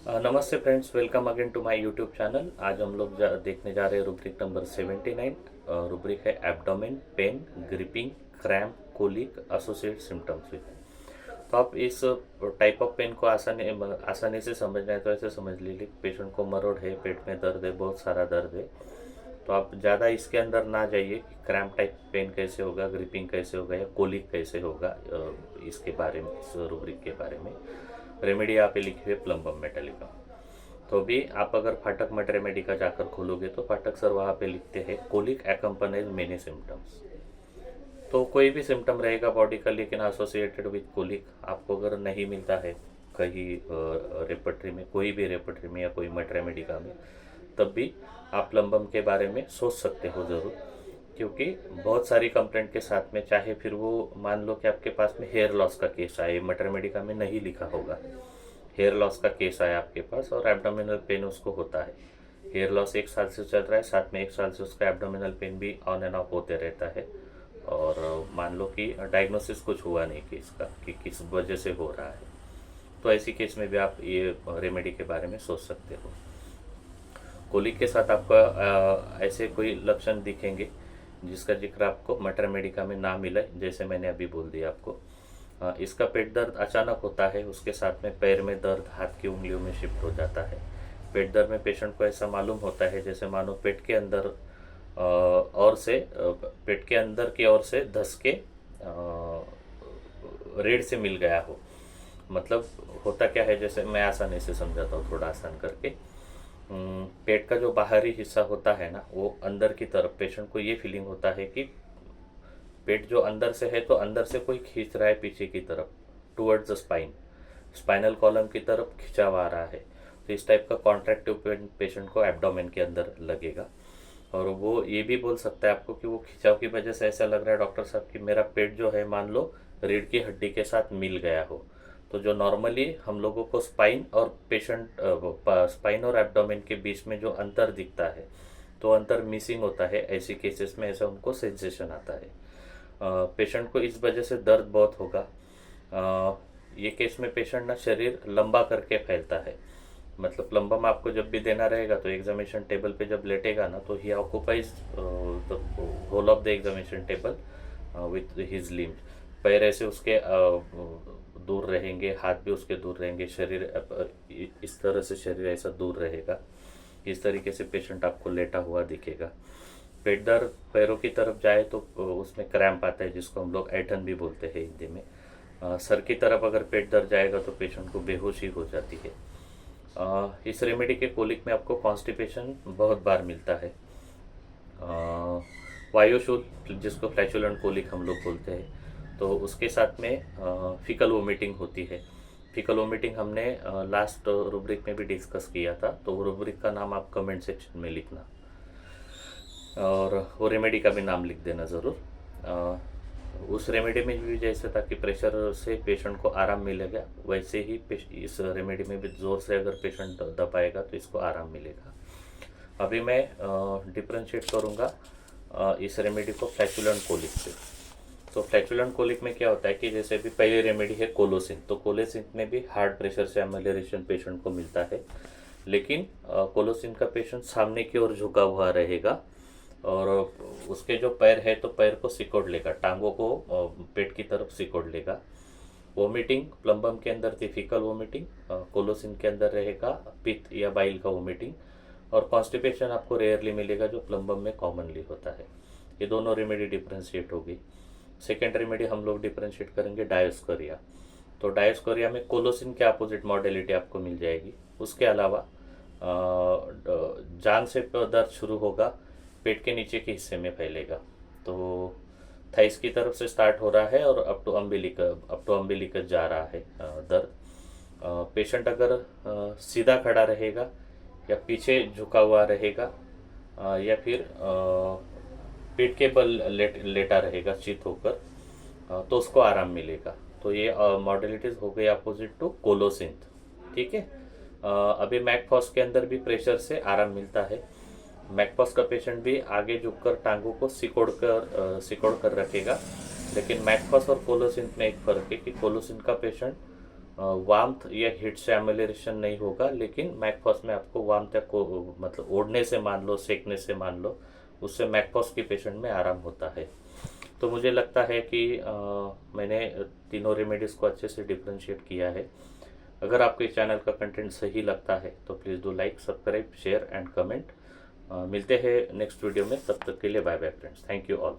नमस्ते friends, welcome again to my YouTube channel. आज हम लोग देखने जा रहे हैं रुब्रिक नंबर 79। रुब्रिक है abdomen pain, griping, cramp, colic, associate symptoms with. तो आप इस टाइप ऑफ पेन को आसानी से समझना है तो ऐसे समझ लीजिए, पेशेंट को मरोड़ है, पेट में दर्द है, बहुत सारा दर्द है। तो आप ज़्यादा इसके अंदर ना जाइए कि क्रैम्प टाइप पेन कैसे होगा, ग्रिपिंग कैसे होगा या कोलिक कैसे होगा। इसके बारे में, इस रूब्रिक के बारे में रेमेडी यहाँ पे लिखी हुई है प्लम्बम मेटालिका। तो भी आप अगर फाटक मट रेमेडी का जाकर खोलोगे तो फाटक सर वहाँ पे लिखते हैं कोलिक एक्कम्पनाइज मेनी सिम्टम्स। तो कोई भी सिम्टम रहेगा बॉडी का, लेकिन एसोसिएटेड विद कोलिक आपको अगर नहीं मिलता है कहीं रेपर्टरी में, कोई भी रेपर्टरी में या कोई मट रेमेडिका में, तब भी आप प्लम्बम के बारे में सोच सकते हो ज़रूर। क्योंकि बहुत सारी कंप्लेंट के साथ में, चाहे फिर वो मान लो कि आपके पास में हेयर लॉस का केस आए, मटर मेडिका में नहीं लिखा होगा, हेयर लॉस का केस आया आपके पास और एब्डोमिनल पेन उसको होता है, हेयर लॉस 1 साल से चल रहा है, साथ में 1 साल से उसका एब्डोमिनल पेन भी ऑन एंड ऑफ होते रहता है, और मान लो कि डायग्नोसिस कुछ हुआ नहीं केस का कि किस वजह से हो रहा है, तो ऐसी केस में भी आप ये रेमेडी के बारे में सोच सकते हो। कोलिक के साथ आपका ऐसे कोई लक्षण दिखेंगे जिसका जिक्र आपको मटर मेडिका में ना मिले, जैसे मैंने अभी बोल दिया आपको। इसका पेट दर्द अचानक होता है, उसके साथ में पैर में दर्द हाथ की उंगलियों में शिफ्ट हो जाता है। पेट दर्द में पेशेंट को ऐसा मालूम होता है जैसे मानो पेट के अंदर पेट के अंदर की ओर से धस के रीढ़ से मिल गया हो। मतलब होता क्या है, जैसे मैं आसानी से समझाता हूँ, थोड़ा आसान करके। पेट का जो बाहरी हिस्सा होता है ना, वो अंदर की तरफ पेशेंट को ये फीलिंग होता है कि पेट जो अंदर से है तो अंदर से कोई खींच रहा है पीछे की तरफ, towards the spine, spinal column की तरफ खिंचाव आ रहा है। तो इस टाइप का कॉन्ट्रैक्टिव पेन पेशेंट को एब्डोमेन के अंदर लगेगा, और वो ये भी बोल सकता है आपको कि वो खिंचाव की वजह से ऐसा लग रहा है डॉक्टर साहब कि मेरा पेट जो है मान लो रीढ़ की हड्डी के साथ मिल गया हो। तो जो नॉर्मली हम लोगों को स्पाइन और एब्डोमेन के बीच में जो अंतर दिखता है, तो अंतर मिसिंग होता है। ऐसी केसेस में ऐसा उनको सेंसेशन आता है। पेशेंट को इस वजह से दर्द बहुत होगा। ये केस में पेशेंट ना शरीर लंबा करके फैलता है। मतलब प्लम्बम आपको जब भी देना रहेगा तो एग्जामिनेशन टेबल पे जब लेटेगा ना, तो he occupies the whole of the examination table with his limbs. पैर ऐसे उसके दूर रहेंगे, हाथ भी उसके दूर रहेंगे, शरीर इस तरह से शरीर ऐसा दूर रहेगा। इस तरीके से पेशेंट आपको लेटा हुआ दिखेगा। पेट दर्द पैरों की तरफ जाए तो उसमें क्रैम्प आता है, जिसको हम लोग ऐठन भी बोलते हैं हिंदी में। सर की तरफ अगर पेट दर्द जाएगा तो पेशेंट को बेहोशी हो जाती है। इस रेमेडी के कोलिक में आपको कॉन्स्टिपेशन बहुत बार मिलता है। वायोशूल, जिसको फ्लैचुलेंट कोलिक हम लोग बोलते हैं, तो उसके साथ में फीकल वोमिटिंग होती है। फीकल वोमिटिंग हमने लास्ट रूब्रिक में भी डिस्कस किया था, तो वो रूब्रिक का नाम आप कमेंट सेक्शन में लिखना, और वो रेमेडी का भी नाम लिख देना ज़रूर। उस रेमेडी में भी जैसे था कि प्रेशर से पेशेंट को आराम मिलेगा, वैसे ही इस रेमेडी में भी ज़ोर से अगर पेशेंट दबाएगा तो इसको आराम मिलेगा। अभी मैं डिफ्रेंशिएट करूँगा इस रेमेडी को फ्लैचुलेंट कोलिक से। तो फ्लैचुलेंट कोलिक में क्या होता है कि जैसे अभी पहली रेमेडी है कोलोसिन, तो कोलोसिन में भी हार्ड प्रेशर से एमेलियरेशन पेशेंट को मिलता है, लेकिन कोलोसिन का पेशेंट सामने की ओर झुका हुआ रहेगा, और उसके जो पैर है तो पैर को सिकोड़ लेगा, टांगों को पेट की तरफ सिकोड़ लेगा। वोमिटिंग प्लम्बम के अंदर थी फीकल वोमिटिंग, कोलोसिन के अंदर रहेगा पित्त या बाइल का वोमिटिंग, और कॉन्स्टिपेशन आपको रेयरली मिलेगा जो प्लम्बम में कॉमनली होता है। ये दोनों रेमेडी डिफ्रेंशिएट होगी। सेकेंड रेमेडी हम लोग डिफ्रेंशिएट करेंगे डायोस्कोरिया। तो डायोस्कोरिया में कोलोसिन के अपोजिट मॉडलिटी आपको मिल जाएगी। उसके अलावा जान से दर्द शुरू होगा, पेट के नीचे के हिस्से में फैलेगा, तो थाइस की तरफ से स्टार्ट हो रहा है और अप टू अम्बिलिकस जा रहा है दर्द। पेशेंट अगर सीधा खड़ा रहेगा या पीछे झुका हुआ रहेगा, या फिर पेट के बल लेटा रहेगा चित होकर, तो उसको आराम मिलेगा। तो ये मॉडलिटीज हो गई अपोजिट टू कोलोसिंथ। ठीक है। अभी मैकफॉस के अंदर भी प्रेशर से आराम मिलता है। मैकफॉस का पेशेंट भी आगे झुककर टांगों को सिकोड़ कर रखेगा, लेकिन मैकफॉस और कोलोसिंथ में एक फ़र्क है कि कोलोसिंथ का पेशेंट वार्मथ या हीट से एमेलेरेशन नहीं होगा, लेकिन मैकफॉस में आपको वार्मथ या को मतलब ओढ़ने से मान लो, सेकने से मान लो, उससे मैकफॉस के पेशेंट में आराम होता है। तो मुझे लगता है कि मैंने तीनों रेमेडीज़ को अच्छे से डिफ्रेंशिएट किया है। अगर आपको इस चैनल का कंटेंट सही लगता है तो please do like, subscribe, share and comment. मिलते हैं नेक्स्ट वीडियो में, तब तक के लिए bye bye friends, thank you all.